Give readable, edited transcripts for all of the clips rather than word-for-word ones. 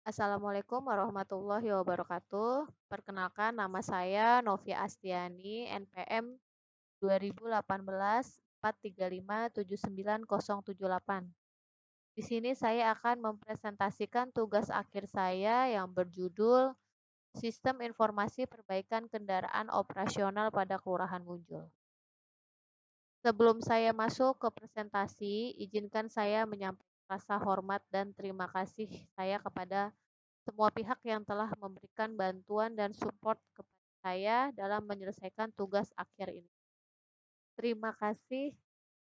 Assalamualaikum warahmatullahi wabarakatuh. Perkenalkan nama saya Novia Astiani, NPM 2018 4357908. Di sini saya akan mempresentasikan tugas akhir saya yang berjudul Sistem Informasi Perbaikan Kendaraan Operasional pada Kelurahan Munjul. Sebelum saya masuk ke presentasi, izinkan saya menyampaikan rasa hormat dan terima kasih saya kepada semua pihak yang telah memberikan bantuan dan support kepada saya dalam menyelesaikan tugas akhir ini. Terima kasih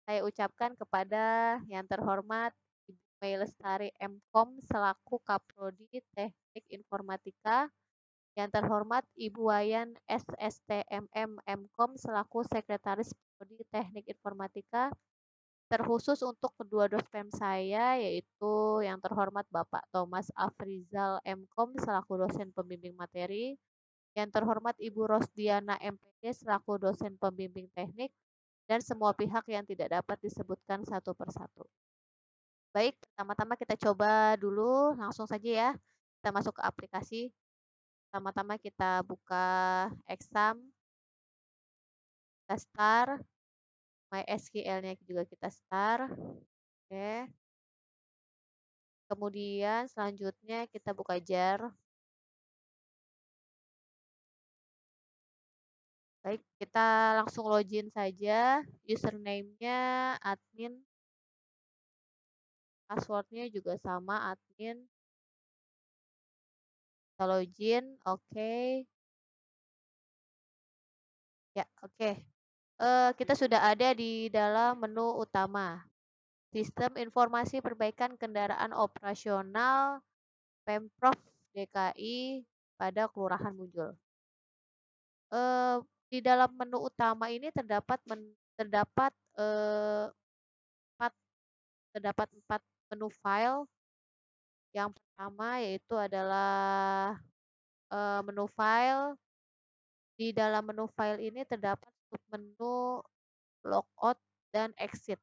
saya ucapkan kepada yang terhormat Ibu Mei Lestari Mkom selaku Kaprodi Teknik Informatika, yang terhormat Ibu Wayan SSTMM Mkom selaku Sekretaris Prodi Teknik Informatika, terkhusus untuk kedua dosen saya, yaitu yang terhormat Bapak Thomas Afrizal Mkom selaku dosen pembimbing materi, yang terhormat Ibu Rosdiana MPD selaku dosen pembimbing teknik, dan semua pihak yang tidak dapat disebutkan satu persatu. Baik, pertama-tama kita coba dulu, langsung saja ya. Kita masuk ke aplikasi. Pertama-tama kita buka exam, kita start, MySQL-nya juga kita start. Oke. Kemudian selanjutnya kita buka jar. Baik, kita langsung login saja. Username-nya admin, password-nya juga sama admin. Kita login, oke. Ya, oke. Kita sudah ada di dalam menu utama. Sistem Informasi Perbaikan Kendaraan Operasional Pemprov DKI pada Kelurahan Munjul. Eh, di dalam menu utama ini terdapat terdapat empat menu file. Yang pertama yaitu adalah menu file. Di dalam menu file ini terdapat submenu logout dan exit.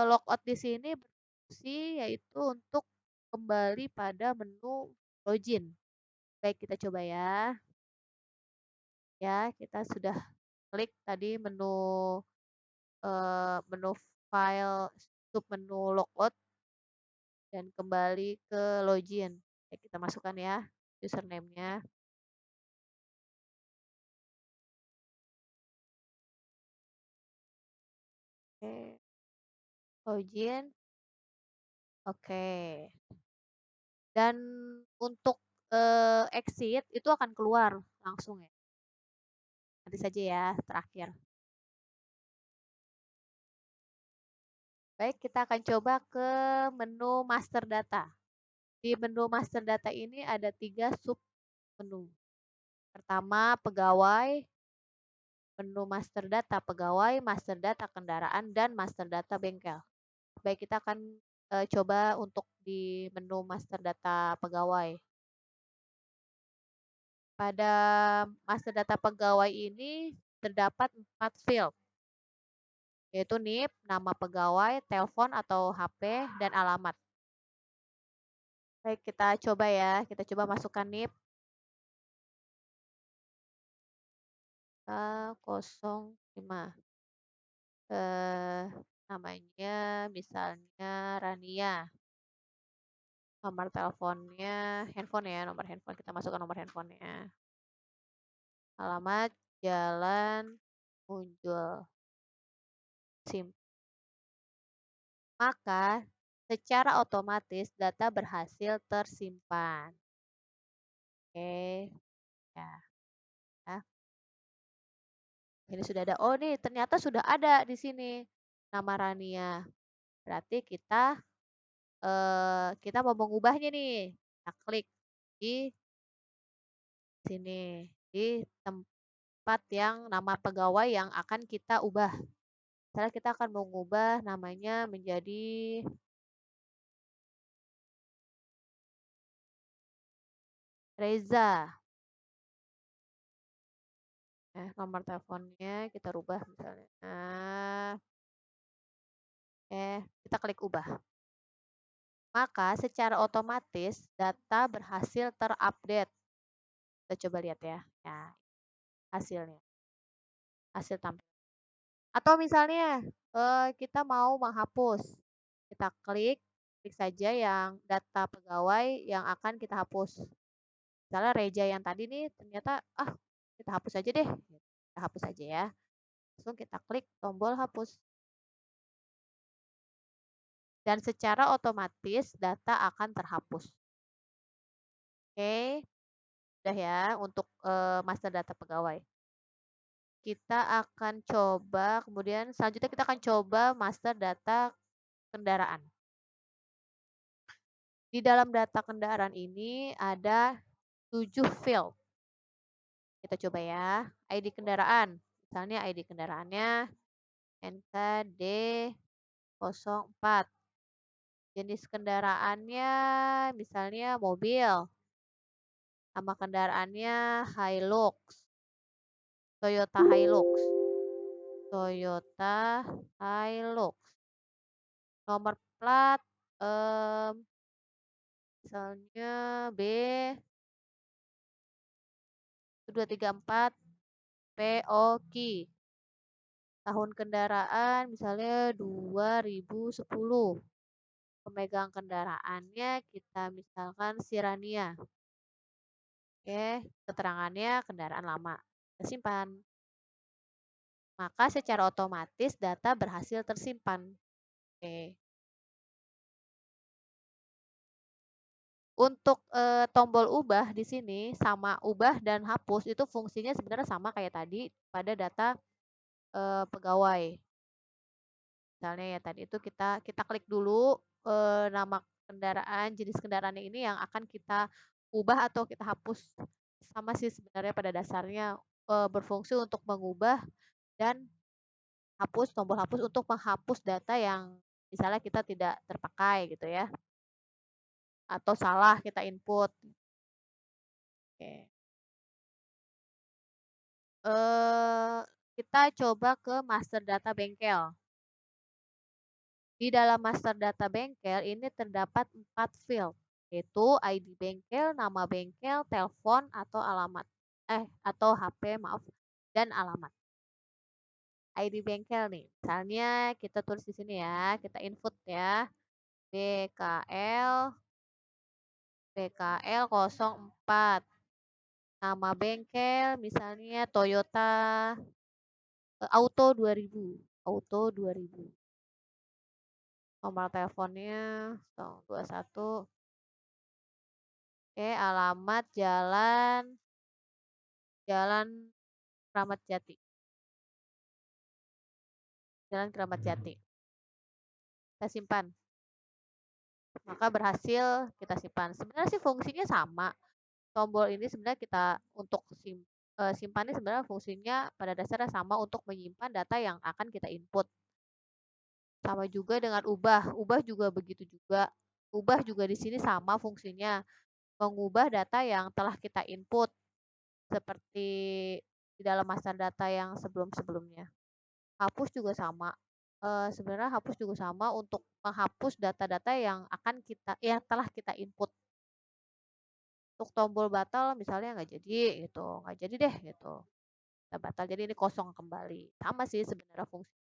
Logout di sini berfungsi yaitu untuk kembali pada menu login. Baik, kita coba ya. Ya, kita sudah klik tadi menu file submenu logout dan kembali ke login. Baik, kita masukkan ya username-nya. Oke. Login. Oke. Dan untuk exit itu akan keluar langsung ya. Nanti saja ya, terakhir. Baik, kita akan coba ke menu master data. Di menu master data ini ada 3 sub menu. Pertama, pegawai, menu master data pegawai, master data kendaraan, dan master data bengkel. Baik, kita akan coba untuk di menu master data pegawai. Pada master data pegawai ini terdapat 4 field, yaitu NIP, nama pegawai, telepon atau HP, dan alamat. Baik, kita coba ya. Kita coba masukkan NIP. 05. Namanya misalnya Rania. Nomor teleponnya, handphone ya, nomor handphone. Kita masukkan nomor handphonenya. Alamat Jalan Munjul. Maka secara otomatis data berhasil tersimpan. Oke, ya. Ya. Ini sudah ada. Oh nih, ternyata sudah ada di sini nama Rania. Berarti kita mau mengubahnya nih. Kita klik di sini, di tempat yang nama pegawai yang akan kita ubah. Misalnya kita akan mengubah namanya menjadi Reza. Nomor teleponnya kita rubah misalnya. Kita klik ubah. Maka secara otomatis data berhasil terupdate. Kita coba lihat ya. Ya, hasilnya, hasil tampil. Atau misalnya kita mau menghapus, kita klik, klik saja yang data pegawai yang akan kita hapus. Misalnya Reja yang tadi nih ternyata kita hapus aja deh. Kita hapus aja ya. Langsung kita klik tombol hapus. Dan secara otomatis data akan terhapus. Oke, udah ya untuk master data pegawai. Kita akan coba, kemudian selanjutnya kita akan coba master data kendaraan. Di dalam data kendaraan ini ada 7 field. Kita coba ya. ID kendaraan. Misalnya ID kendaraannya NKD04. Jenis kendaraannya misalnya mobil. Nama kendaraannya Hilux. Toyota Hilux. Toyota Hilux. Nomor plat misalnya B234 POKI. Tahun kendaraan misalnya 2010. Pemegang kendaraannya kita misalkan Sirania. Oke, keterangannya kendaraan lama. Kita simpan. Maka secara otomatis data berhasil tersimpan. Oke. Untuk tombol ubah di sini sama ubah dan hapus itu fungsinya sebenarnya sama kayak tadi pada data pegawai. Misalnya ya tadi itu kita klik dulu nama kendaraan, jenis kendaraannya ini yang akan kita ubah atau kita hapus. Sama sih sebenarnya pada dasarnya berfungsi untuk mengubah dan hapus, tombol hapus untuk menghapus data yang misalnya kita tidak terpakai gitu ya. Atau salah kita input. Oke. Kita coba ke master data bengkel. Di dalam master data bengkel ini terdapat 4 field, yaitu ID bengkel, nama bengkel, telepon atau alamat. Atau HP, maaf, dan alamat. ID bengkel nih. Misalnya kita tulis di sini ya, kita input ya. BKL BKL 04. Nama bengkel misalnya Toyota Auto 2000. Auto 2000. Nomor teleponnya 021. Oke, alamat Jalan Kramat Jati. Jalan Kramat Jati. Kita simpan. Maka berhasil kita simpan. Sebenarnya sih fungsinya sama. Tombol ini sebenarnya kita untuk simpan ini sebenarnya fungsinya pada dasarnya sama untuk menyimpan data yang akan kita input. Sama juga dengan ubah. Ubah juga begitu juga. Ubah juga di sini sama fungsinya. Mengubah data yang telah kita input. Seperti di dalam master data yang sebelum-sebelumnya. Hapus juga sama. Sebenarnya hapus juga sama untuk menghapus data-data yang telah kita input. Untuk tombol batal misalnya nggak jadi gitu, nggak jadi deh gitu. Kita batal jadi ini kosong kembali. Sama sih sebenarnya fungsi.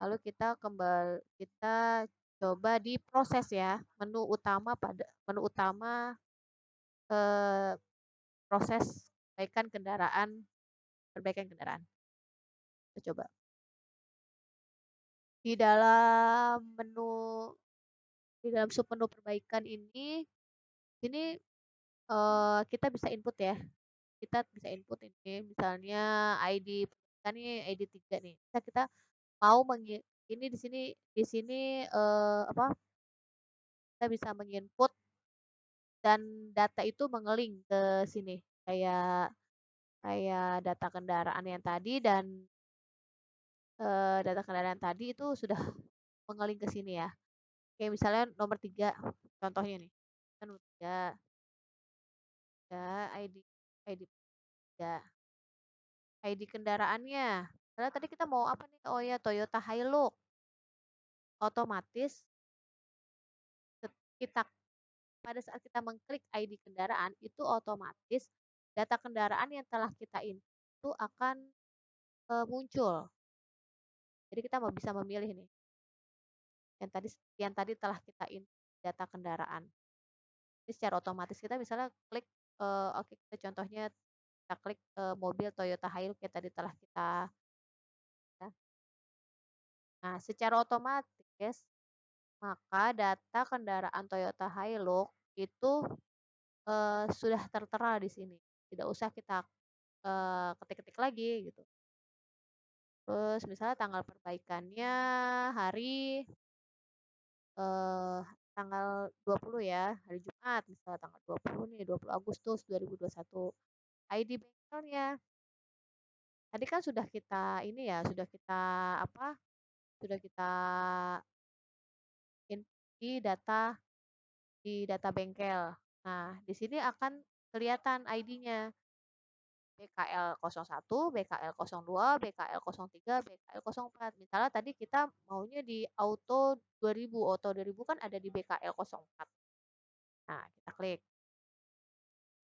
Lalu kita coba di proses ya, menu utama proses perbaikan kendaraan. Kita coba. Di dalam submenu perbaikan ini kita bisa input ya. Kita bisa input ini misalnya ID kan ini ID 3 nih. Kita mau ini di sini kita bisa menginput dan data itu mengeling ke sini kayak kayak data kendaraan yang tadi dan data kendaraan tadi itu sudah mengeling ke sini ya. Kayak misalnya nomor 3 contohnya nih. Kan nomor 3 ID ID 3 ID kendaraannya. Karena tadi kita mau apa nih? Oh ya Toyota Hilux. otomatis kita pada saat kita mengklik ID kendaraan itu otomatis data kendaraan yang telah kita input itu akan muncul. Jadi kita mau bisa memilih nih yang tadi telah kita input data kendaraan. Jadi secara otomatis kita misalnya klik oke kita contohnya kita klik mobil Toyota Hilux yang tadi telah kita ya. Nah, secara otomatis maka data kendaraan Toyota Hilux itu sudah tertera di sini. Tidak usah kita ketik-ketik lagi gitu. Terus misalnya tanggal perbaikannya hari tanggal 20 ya, hari Jumat misalnya tanggal 20 nih, 20 Agustus 2021. ID bengkelnya. Tadi kan sudah kita ini ya, sudah kita apa? Sudah kita di data bengkel. Nah, di sini akan kelihatan ID-nya. BKL 01, BKL 02, BKL 03, BKL 04. Misalnya tadi kita maunya di auto 2000, auto 2000 kan ada di BKL 04. Nah, kita klik.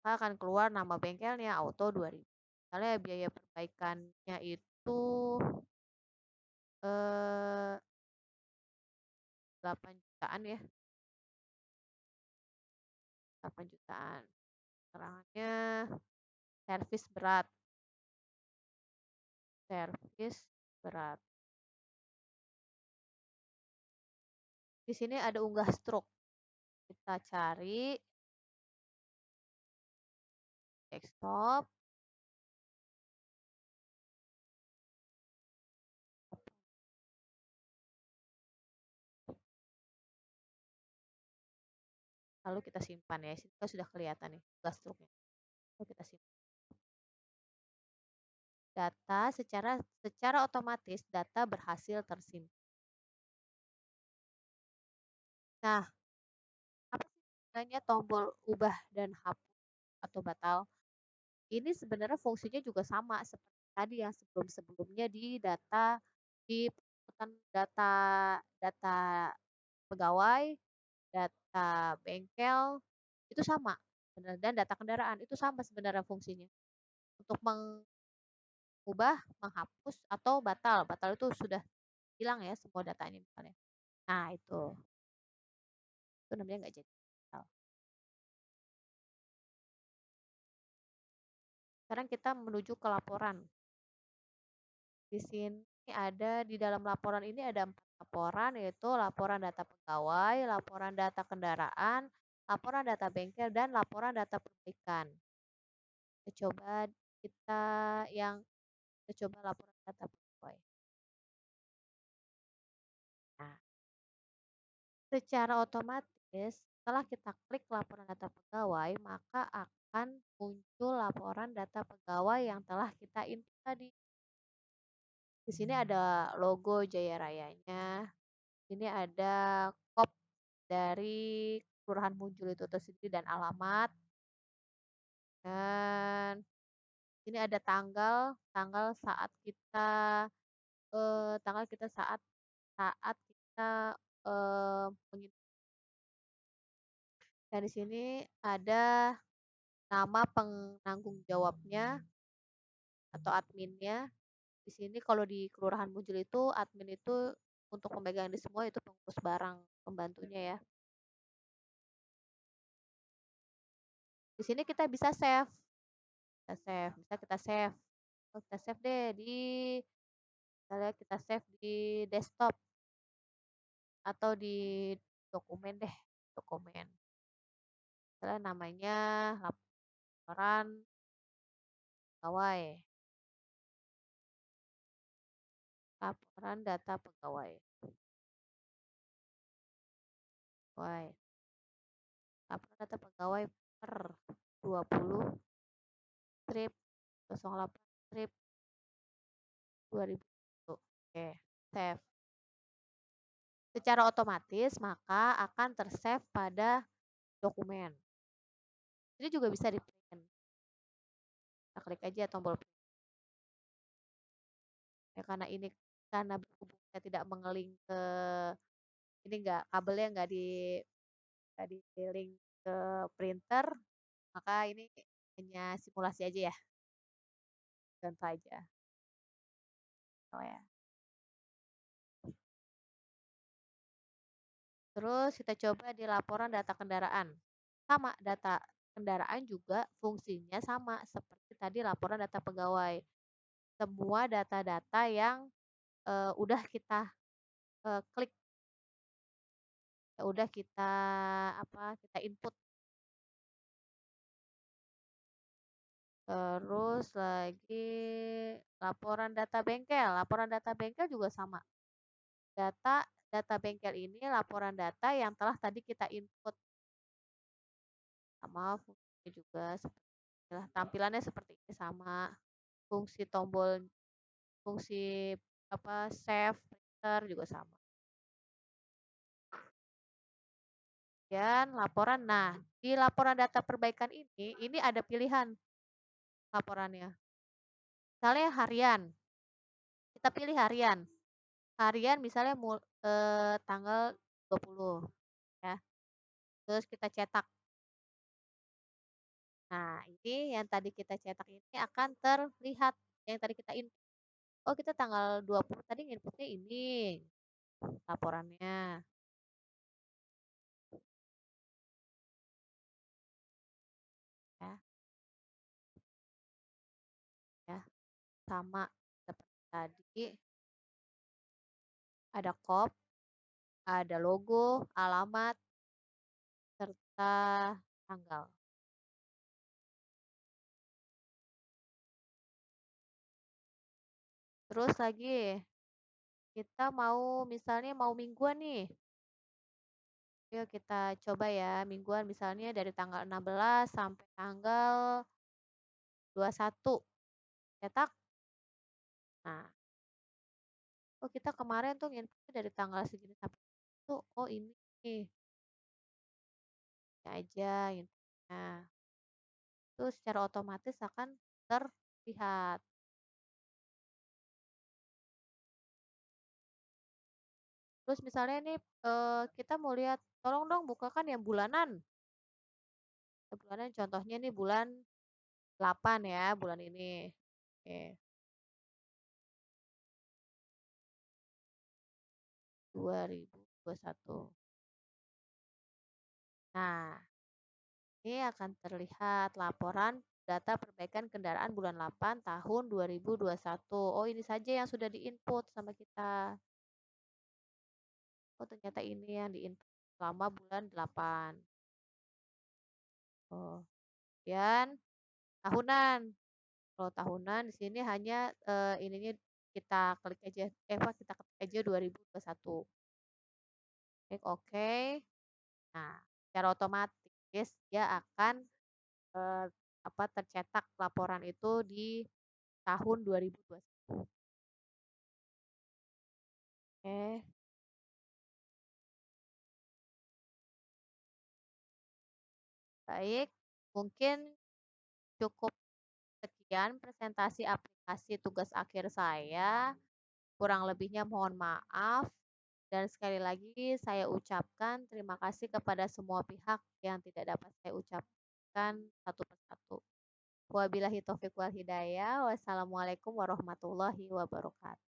Maka akan keluar nama bengkelnya auto 2000. Misalnya biaya perbaikannya itu 8 jutaan ya. 8 jutaan. Keterangannya servis berat. Servis berat. Di sini ada unggah stroke. Kita cari desktop. Lalu kita simpan ya. Itu sudah kelihatan nih unggah stroke-nya. Lalu kita simpan. Data secara otomatis data berhasil tersimpan. Nah, apa sih sebenarnya tombol ubah dan hapus atau batal? Ini sebenarnya fungsinya juga sama seperti tadi yang sebelum-sebelumnya di data data pegawai, data bengkel itu sama dan data kendaraan itu sama sebenarnya fungsinya untuk mengubah, menghapus atau batal. Batal itu sudah hilang ya semua datanya misalnya. Nah, itu namanya nggak jadi batal. Sekarang kita menuju ke laporan. Di sini di dalam laporan ini ada 4 laporan, yaitu laporan data pegawai, laporan data kendaraan, laporan data bengkel, dan laporan data perbaikan. Kita coba laporan data pegawai. Nah, secara otomatis setelah kita klik laporan data pegawai, maka akan muncul laporan data pegawai yang telah kita input tadi. Di sini ada logo Jaya Rayanya. Ini ada kop dari Kelurahan Munjul itu tersendiri dan alamat. Dan ini ada tanggal saat kita saat kita dan di sini ada nama penanggung jawabnya atau adminnya. Di sini kalau di Kelurahan Munjul itu admin itu untuk pemegang di semua itu pengurus barang pembantunya ya. Di sini kita bisa save. Bisa kita save. Kita save deh kita save di desktop atau di dokumen deh, dokumen. Misalnya namanya laporan pegawai. Laporan data pegawai. Laporan data pegawai per 20 strip 08 strip 2000. Oke, save. Secara otomatis maka akan tersave pada dokumen. Ini juga bisa di print. Kita klik aja tombol print. Ya karena berhubung saya tidak mengeling ke ini nggak kabelnya nggak di link ke printer, maka ini hanya simulasi aja ya, contoh aja. Oh ya. Terus kita coba di laporan data kendaraan. Sama, data kendaraan juga fungsinya sama seperti tadi laporan data pegawai. Semua data-data yang udah kita klik, ya udah kita kita input. Terus lagi laporan data bengkel juga sama. Data bengkel ini laporan data yang telah tadi kita input, sama fungsinya juga tampilannya seperti ini sama. Fungsi tombol, fungsi save, printer juga sama. Dan laporan, nah di laporan data perbaikan ini ada pilihan laporannya. Misalnya harian, kita pilih harian. Harian misalnya tanggal 20 ya. Terus kita cetak. Nah, ini yang tadi kita cetak ini akan terlihat yang tadi kita input. Oh, kita tanggal 20 tadi inputnya ini laporannya. Ya, ya. Sama seperti tadi. Ada kop, ada logo, alamat, serta tanggal. Terus lagi, kita misalnya mau mingguan nih. Yuk kita coba ya, mingguan misalnya dari tanggal 16 sampai tanggal 21. Cetak. Nah, oh kita kemarin tuh nginputnya dari tanggal segini sampai itu, oh ini nih. Ini aja inputnya. Terus secara otomatis akan terlihat. Terus misalnya nih kita mau lihat, tolong dong bukakan yang bulanan. Bulanan contohnya nih bulan 8 ya, bulan ini. Oke. 2021. Nah, ini akan terlihat laporan data perbaikan kendaraan bulan 8 tahun 2021. Oh, ini saja yang sudah diinput sama kita. Oh, ternyata ini yang diinput selama bulan 8. Oh, dan tahunan. Kalau tahunan di sini hanya ininya kita klik aja, kita ketik aja 2021. Klik oke. Nah, secara otomatis dia akan tercetak laporan itu di tahun 2021. Oke, baik. Mungkin cukup sekian presentasi aplikasi tugas akhir saya. Kurang lebihnya mohon maaf. Dan sekali lagi saya ucapkan terima kasih kepada semua pihak yang tidak dapat saya ucapkan satu persatu. Wabillahi taufiq wal hidayah. Wassalamualaikum warahmatullahi wabarakatuh.